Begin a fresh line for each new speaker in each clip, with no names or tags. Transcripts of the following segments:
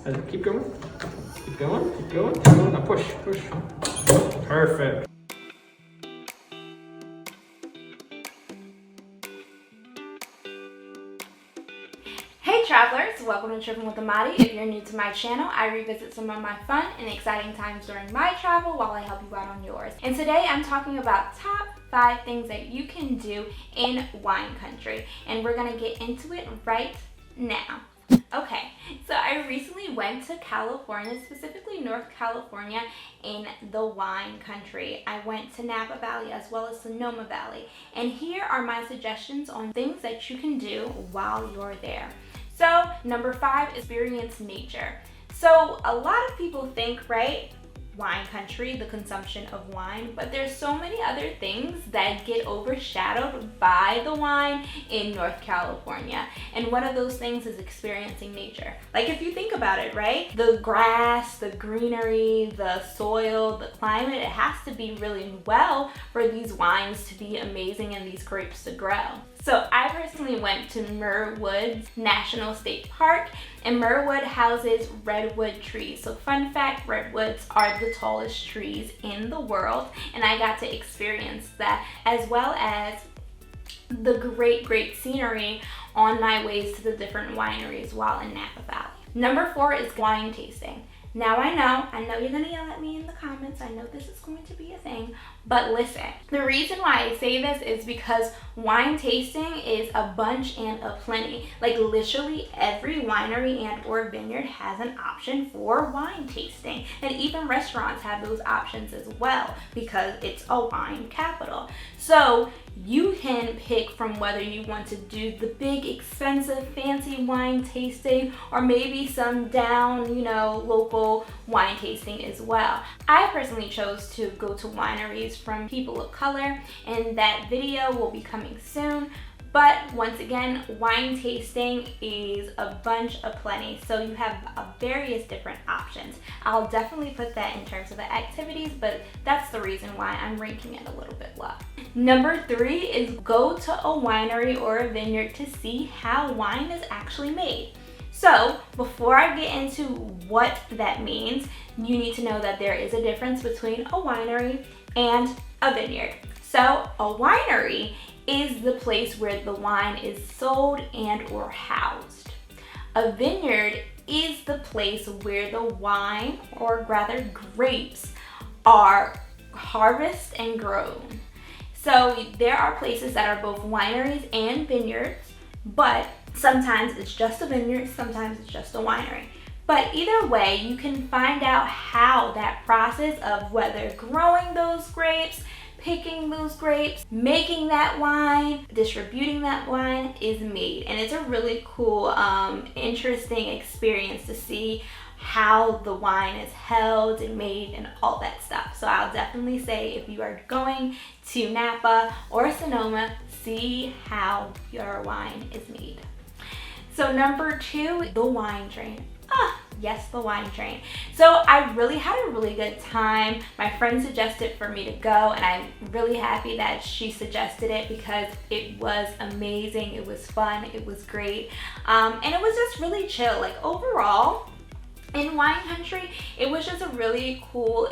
And keep going. Keep going. Keep going. Keep going. Now push. Push. Perfect.
Hey travelers, welcome to Tripping with Amadi. If you're new to my channel, I revisit some of my fun and exciting times during my travel while I help you out on yours. And today I'm talking about top 5 things that you can do in wine country. And we're gonna get into it right now. Okay, so I recently went to California, specifically North California in the wine country. I went to Napa Valley as well as Sonoma Valley. And here are my suggestions on things that you can do while you're there. So number 5, experience nature. So a lot of people think, right, wine country, the consumption of wine, but there's so many other things that get overshadowed by the wine in North California. And one of those things is experiencing nature. Like if you think about it, right? The grass, the greenery, the soil, the climate, it has to be really well for these wines to be amazing and these grapes to grow. So I personally went to Muir Woods National State Park, and Muir Wood houses redwood trees. So fun fact, redwoods are the tallest trees in the world, and I got to experience that as well as the great scenery on my ways to the different wineries while in Napa Valley. Number 4 is wine tasting. Now I know you're gonna yell at me in the comments. I know this is going to be a thing, but listen. The reason why I say this is because wine tasting is a bunch and a plenty. Like literally every winery and or vineyard has an option for wine tasting. And even restaurants have those options as well because it's a wine capital. So you can pick from whether you want to do the big, expensive, fancy wine tasting or maybe some down, local wine tasting as well. I personally chose to go to wineries from people of color, and that video will be coming soon. But once again, wine tasting is a bunch of plenty, so you have various different options. I'll definitely put that in terms of the activities, but that's the reason why I'm ranking it a little bit low. Number 3 is go to a winery or a vineyard to see how wine is actually made. So before I get into what that means, you need to know that there is a difference between a winery and a vineyard. So a winery is the place where the wine is sold and or housed. A vineyard is the place where the wine, or rather grapes, are harvested and grown. So there are places that are both wineries and vineyards, but sometimes it's just a vineyard, sometimes it's just a winery. But either way, you can find out how that process of whether growing those grapes, picking those grapes, making that wine, distributing that wine is made. And it's a really cool, interesting experience to see how the wine is held and made and all that stuff. So I'll definitely say if you are going to Napa or Sonoma, see how your wine is made. So number 2, the wine train. Yes, the wine train. So I really had a really good time. My friend suggested for me to go, and I'm really happy that she suggested it because it was amazing. It was fun. It was great. And it was just really chill. Like overall, in wine country, it was just a really cool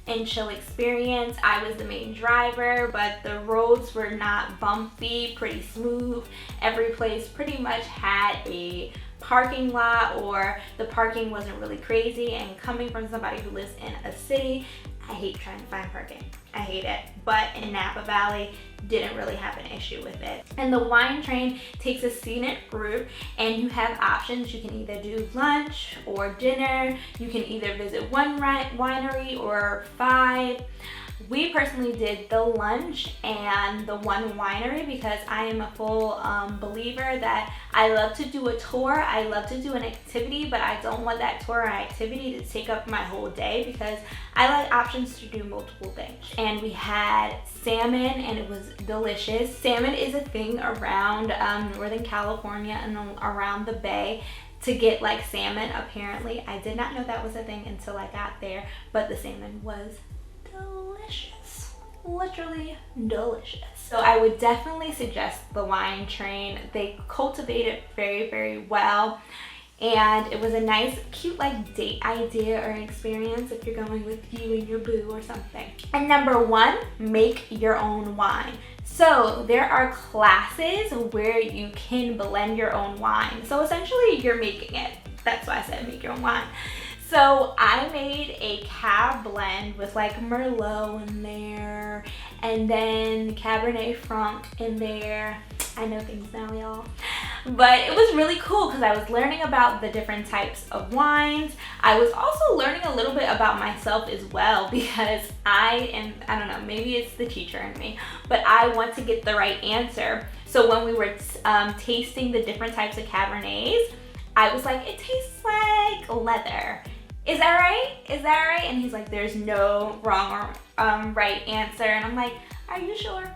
and chill experience. I was the main driver, but the roads were not bumpy, pretty smooth. Every place pretty much had a parking lot, or the parking wasn't really crazy. And coming from somebody who lives in a city, I hate trying to find parking. I hate it. But in Napa Valley, didn't really have an issue with it. And the wine train takes a scenic route, and you have options. You can either do lunch or dinner. You can either visit one winery or 5. We personally did the lunch and the one winery because I am a full believer that I love to do a tour. I love to do an activity, but I don't want that tour or activity to take up my whole day because I like options to do multiple things. And we had salmon, and it was delicious. Salmon is a thing around Northern California and around the Bay. To get like salmon, apparently. I did not know that was a thing until I got there, but the salmon was delicious, literally delicious. So I would definitely suggest the wine train. They cultivate it very well, and it was a nice, cute like date idea or experience if you're going with you and your boo or something. And number 1, make your own wine. So there are classes where you can blend your own wine. So essentially you're making it. That's why I said make your own wine. So I made a Cab blend with like Merlot in there, and then Cabernet Franc in there. I know things now, y'all. But it was really cool because I was learning about the different types of wines. I was also learning a little bit about myself as well, because I don't know, maybe it's the teacher in me, but I want to get the right answer. So when we were tasting the different types of Cabernets, I was like, it tastes like leather. Is that right? Is that right? And he's like, there's no wrong or right answer. And I'm like, are you sure?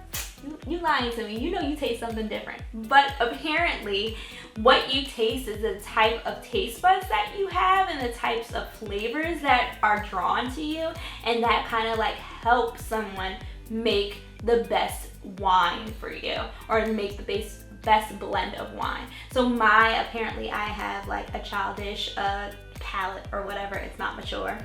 You lying to me. You know you taste something different. But apparently what you taste is the type of taste buds that you have and the types of flavors that are drawn to you, and that kind of like helps someone make the best wine for you, or make the best blend of wine. So apparently I have like a childish palate or whatever. It's not mature.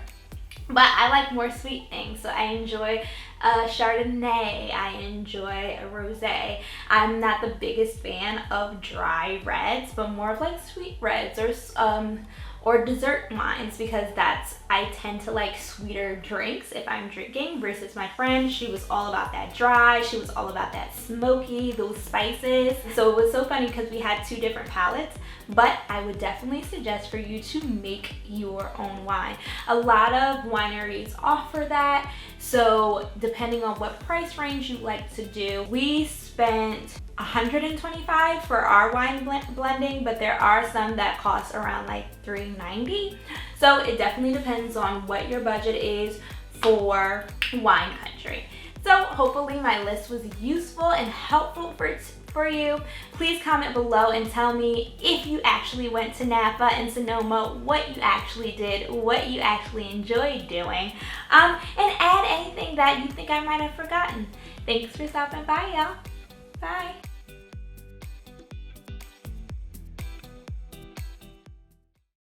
But I like more sweet things, so I enjoy Chardonnay, I enjoy a rosé. I'm not the biggest fan of dry reds, but more of like sweet reds or dessert wines, because I tend to like sweeter drinks if I'm drinking, versus my friend, she was all about that dry, she was all about that smoky, those spices. So it was so funny because we had 2 different palettes, but I would definitely suggest for you to make your own wine. A lot of wineries offer that, so depending on what price range you like to do. We spent $125 for our wine blending, but there are some that cost around like $390. So it definitely depends on what your budget is for wine country. So hopefully my list was useful and helpful for you. Please comment below and tell me if you actually went to Napa and Sonoma, what you actually did, what you actually enjoyed doing, and add anything that you think I might have forgotten. Thanks for stopping by, y'all. Bye.